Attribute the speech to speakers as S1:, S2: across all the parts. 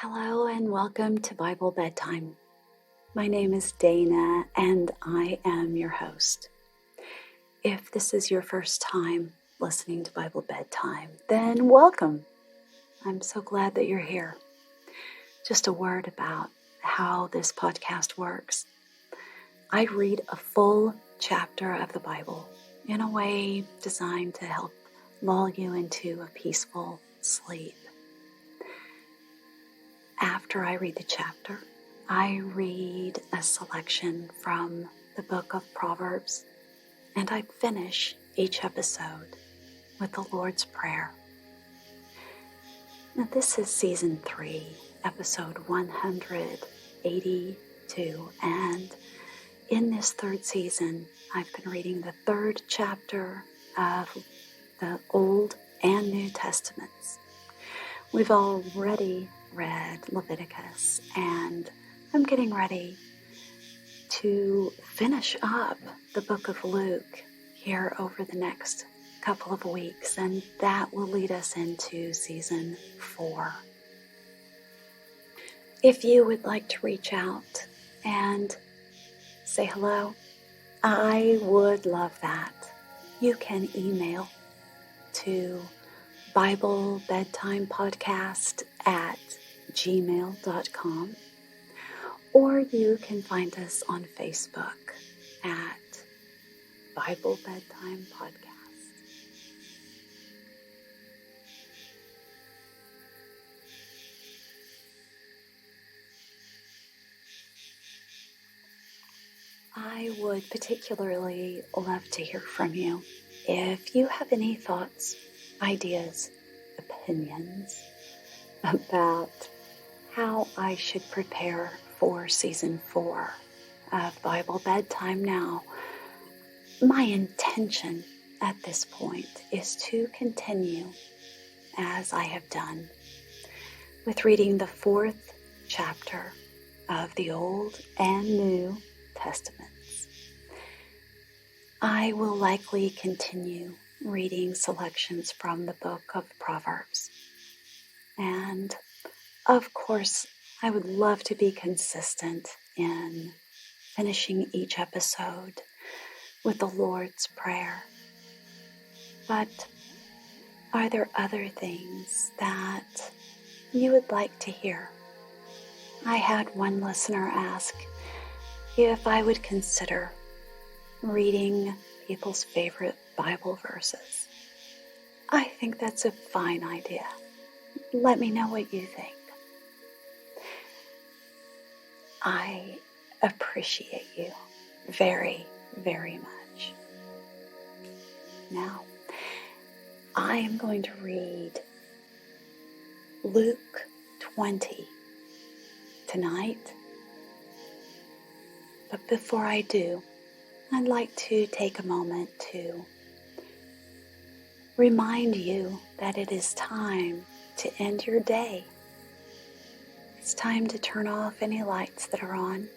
S1: Hello and welcome to Bible Bedtime. My name is Dana and I am your host. If this is your first time listening to Bible Bedtime, then welcome. I'm so glad that you're here. Just a word about how this podcast works. I read a full chapter of the Bible in a way designed to help lull you into a peaceful sleep. After I read the chapter, I read a selection from the book of Proverbs, and I finish each episode with the Lord's Prayer. Now, this is season 3, episode 182, and in this third season, I've been reading the third chapter of the Old and New Testaments. We've already read Leviticus, and I'm getting ready to finish up the book of Luke here over the next couple of weeks, and that will lead us into season 4. If you would like to reach out and say hello, I would love that. You can email to BibleBedtimePodcast@gmail.com, or you can find us on Facebook at Bible Bedtime Podcast. I would particularly love to hear from you. If you have any thoughts, ideas, opinions about how I should prepare for season 4 of Bible Bedtime now, my intention at this point is to continue as I have done with reading the 4th chapter of the Old and New Testaments. I will likely continue reading selections from the book of Proverbs. And of course, I would love to be consistent in finishing each episode with the Lord's Prayer. But are there other things that you would like to hear? I had one listener ask if I would consider reading people's favorite Bible verses. I think that's a fine idea. Let me know what you think. I appreciate you very, very much. Now, I am going to read Luke 20 tonight. But before I do, I'd like to take a moment to remind you that it is time to end your day. It's time to turn off any lights that are on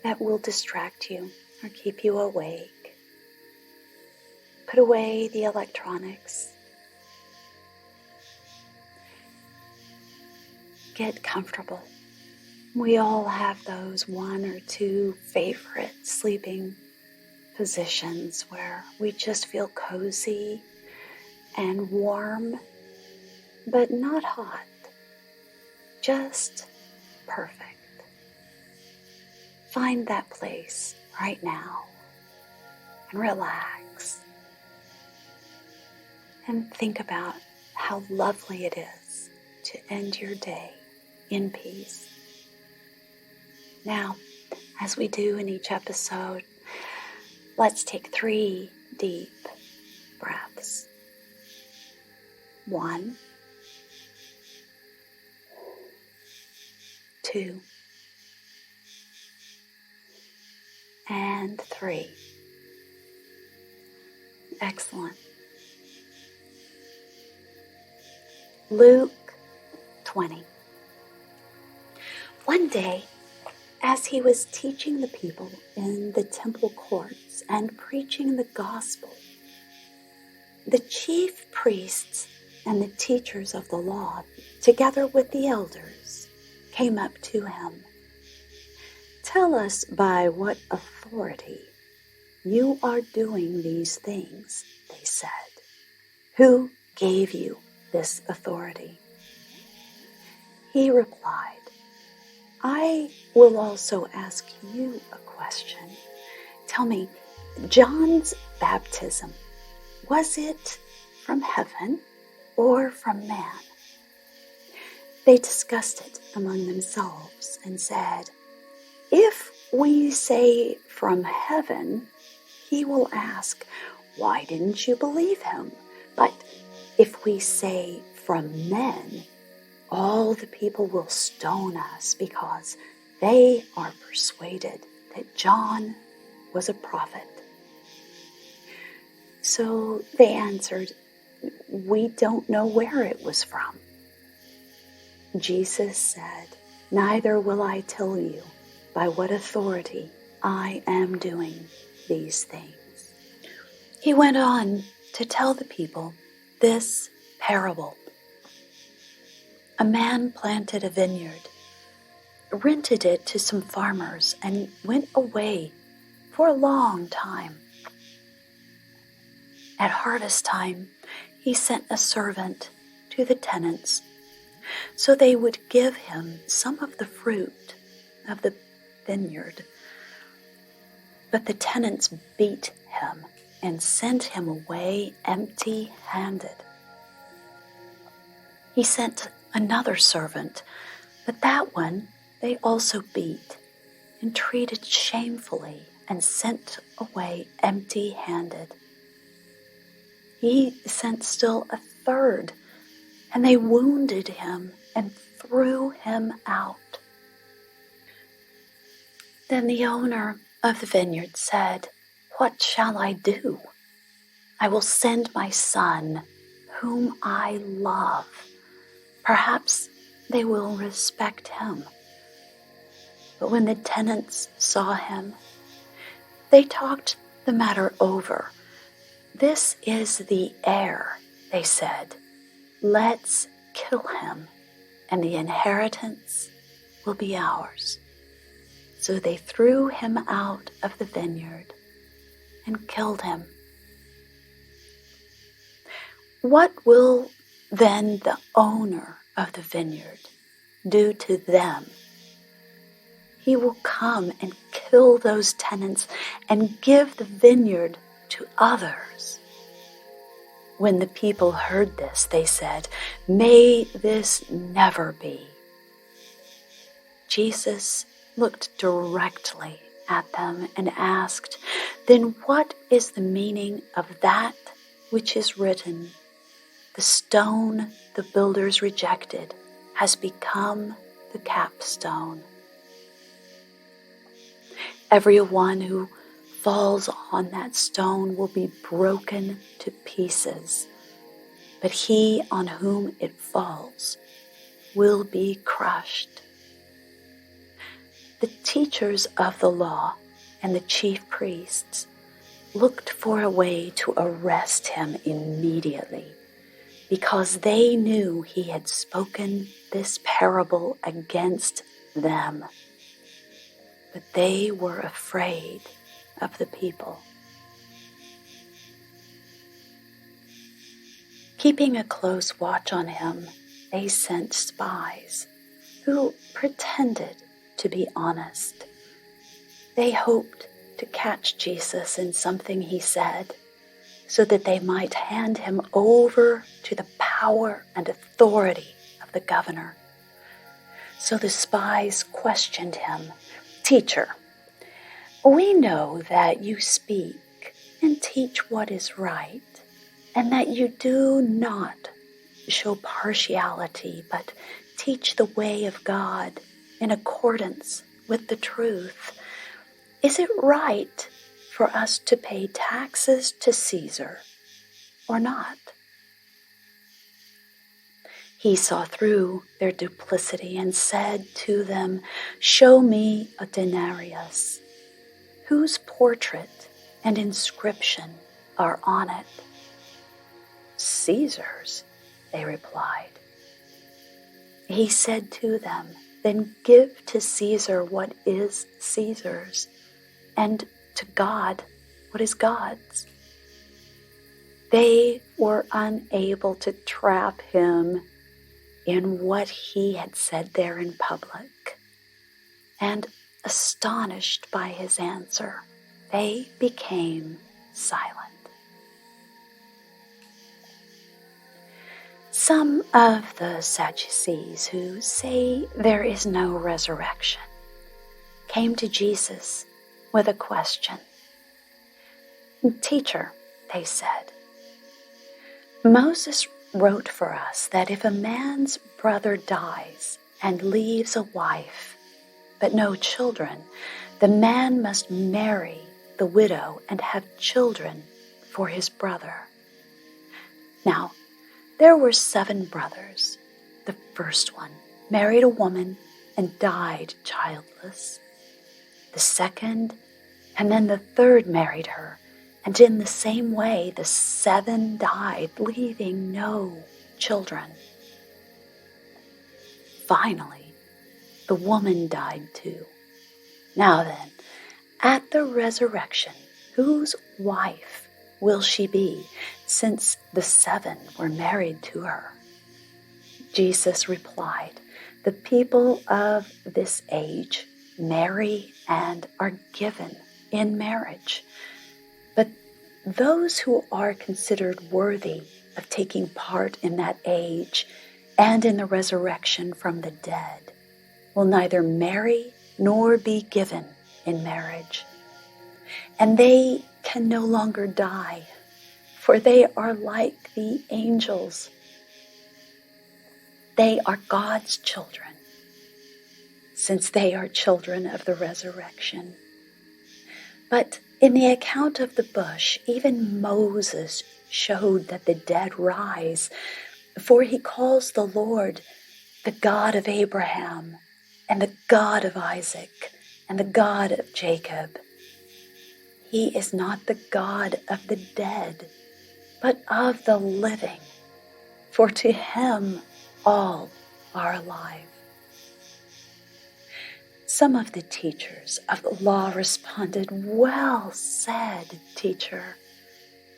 S1: that will distract you or keep you awake. Put away the electronics. Get comfortable. We all have those 1 or 2 favorite sleeping positions where we just feel cozy and warm, but not hot, just perfect. Find that place right now and relax and think about how lovely it is to end your day in peace. Now, as we do in each episode, let's take 3 deep breaths. 1, 2, and 3. Excellent. Luke 20. One day, as he was teaching the people in the temple courts and preaching the gospel, the chief priests and the teachers of the law, together with the elders, came up to him. "Tell us by what authority you are doing these things," they said. "Who gave you this authority?" He replied, "I will also ask you a question. Tell me, John's baptism, was it from heaven or from man?" They discussed it among themselves and said, "If we say from heaven, he will ask, 'Why didn't you believe him?' But if we say from men, all the people will stone us because they are persuaded that John was a prophet." So they answered, "We don't know where it was from." Jesus said, "Neither will I tell you by what authority I am doing these things." He went on to tell the people this parable. A man planted a vineyard, rented it to some farmers, and went away for a long time. At harvest time, he sent a servant to the tenants so they would give him some of the fruit of the vineyard. But the tenants beat him and sent him away empty-handed. He sent another servant, but that one they also beat and treated shamefully and sent away empty-handed. He sent still a third, and they wounded him and threw him out. Then the owner of the vineyard said, "What shall I do? I will send my son, whom I love. Perhaps they will respect him." But when the tenants saw him, they talked the matter over. "This is the heir," they said. "Let's kill him, and the inheritance will be ours." So they threw him out of the vineyard and killed him. What will then the owner of the vineyard do to them? He will come and kill those tenants and give the vineyard to others. When the people heard this, they said, "May this never be." Jesus looked directly at them and asked, "Then what is the meaning of that which is written? The stone the builders rejected has become the capstone. Everyone who falls on that stone will be broken to pieces, but he on whom it falls will be crushed." The teachers of the law and the chief priests looked for a way to arrest him immediately, because they knew he had spoken this parable against them. But they were afraid of the people. Keeping a close watch on him, they sent spies who pretended to be honest. They hoped to catch Jesus in something he said, so that they might hand him over to the power and authority of the governor. So the spies questioned him, "Teacher, we know that you speak and teach what is right, and that you do not show partiality, but teach the way of God in accordance with the truth. Is it right for us to pay taxes to Caesar or not?" He saw through their duplicity and said to them, "Show me a denarius. Whose portrait and inscription are on it?" "Caesar's," they replied. He said to them, "Then give to Caesar what is Caesar's, and to God what is God's." They were unable to trap him in what he had said there in public, and astonished by his answer, they became silent. Some of the Sadducees, who say there is no resurrection, came to Jesus with a question. "Teacher," they said, "Moses wrote for us that if a man's brother dies and leaves a wife but no children, the man must marry the widow and have children for his brother. Now, there were 7 brothers. The first one married a woman and died childless. The second and then the third married her, and in the same way the 7 died, leaving no children. Finally, the woman died too. Now then, at the resurrection, whose wife will she be, since the 7 were married to her?" Jesus replied, "The people of this age marry and are given in marriage, but those who are considered worthy of taking part in that age and in the resurrection from the dead will neither marry nor be given in marriage. And they can no longer die, for they are like the angels. They are God's children, since they are children of the resurrection. But in the account of the bush, even Moses showed that the dead rise, for he calls the Lord the God of Abraham and the God of Isaac and the God of Jacob. He is not the God of the dead, but of the living, for to him all are alive." Some of the teachers of the law responded, "Well said, teacher,"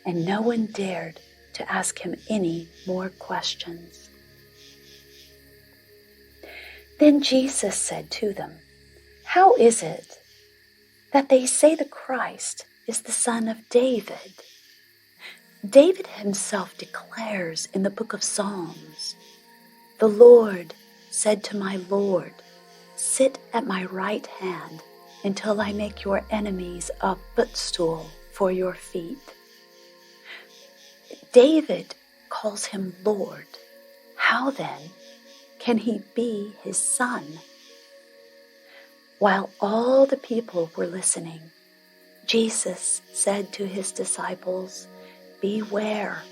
S1: and no one dared to ask him any more questions. Then Jesus said to them, "How is it that they say the Christ is the son of David? David himself declares in the book of Psalms, 'The Lord said to my Lord, sit at my right hand until I make your enemies a footstool for your feet.' David calls him Lord. How then can he be his son?" While all the people were listening, Jesus said to his disciples, "Beware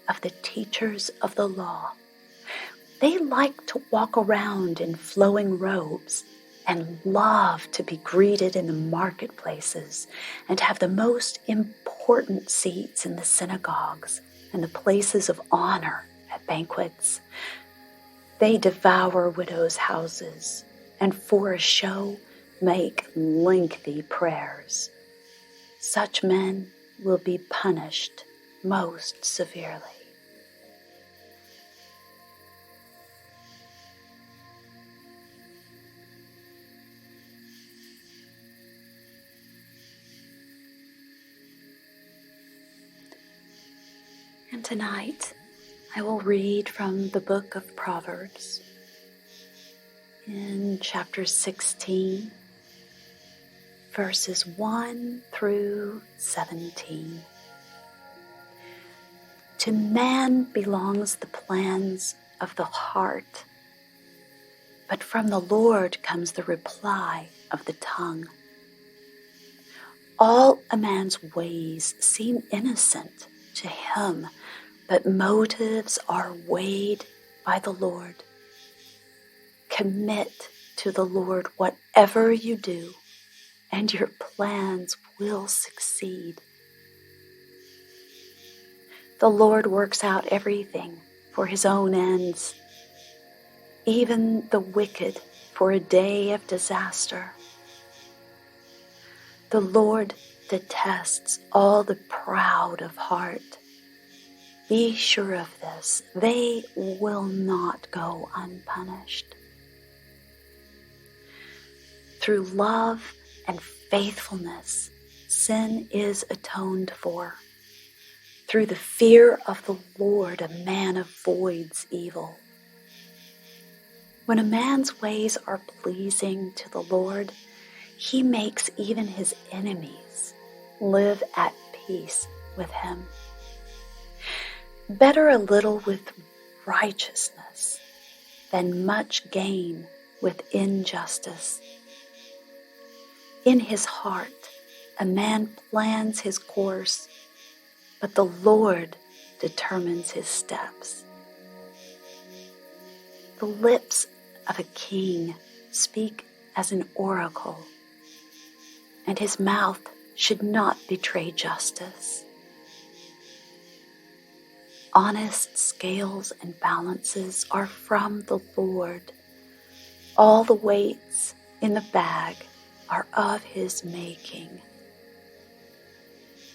S1: of the teachers of the law. They like to walk around in flowing robes and love to be greeted in the marketplaces and have the most important seats in the synagogues and the places of honor at banquets. They devour widows' houses and for a show make lengthy prayers. Such men will be punished most severely." And tonight, I will read from the book of Proverbs in chapter 16, verses 1 through 17. "To man belongs the plans of the heart, but from the Lord comes the reply of the tongue. All a man's ways seem innocent to him, but motives are weighed by the Lord. Commit to the Lord whatever you do, and your plans will succeed. The Lord works out everything for his own ends, even the wicked for a day of disaster. The Lord detests all the proud of heart. Be sure of this, they will not go unpunished. Through love and faithfulness, sin is atoned for. Through the fear of the Lord, a man avoids evil. When a man's ways are pleasing to the Lord, he makes even his enemies live at peace with him. Better a little with righteousness than much gain with injustice. In his heart, a man plans his course, but the Lord determines his steps. The lips of a king speak as an oracle, and his mouth should not betray justice. Honest scales and balances are from the Lord. All the weights in the bag are of his making.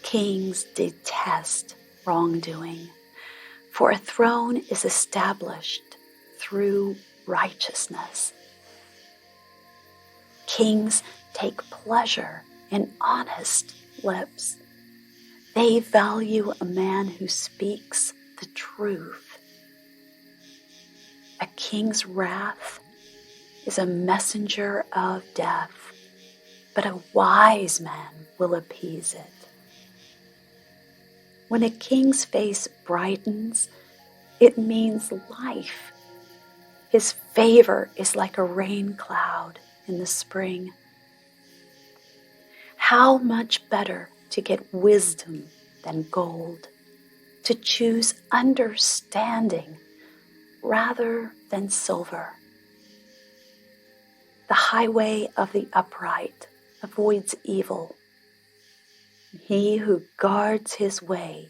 S1: Kings detest wrongdoing, for a throne is established through righteousness. Kings take pleasure in honest lips. They value a man who speaks the truth. A king's wrath is a messenger of death, but a wise man will appease it. When a king's face brightens, it means life. His favor is like a rain cloud in the spring. How much better to get wisdom than gold, to choose understanding rather than silver. The highway of the upright avoids evil. He who guards his way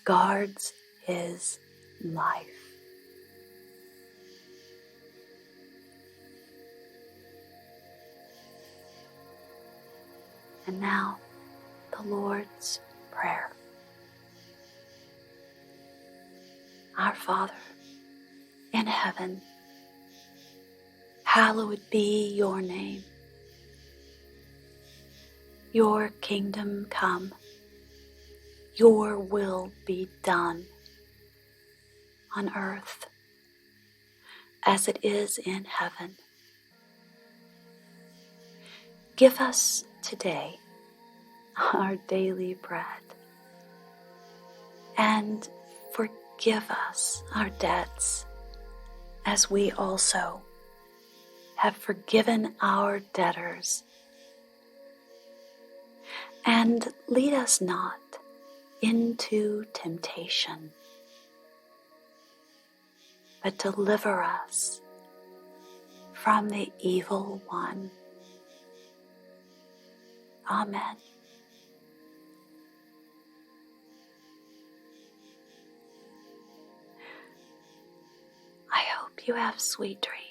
S1: guards his life. And now, the Lord's Prayer. Our Father in heaven, hallowed be your name. Your kingdom come, your will be done on earth as it is in heaven. Give us today our daily bread, and forgive us our debts as we also have forgiven our debtors. And lead us not into temptation, but deliver us from the evil one. Amen. I hope you have sweet dreams.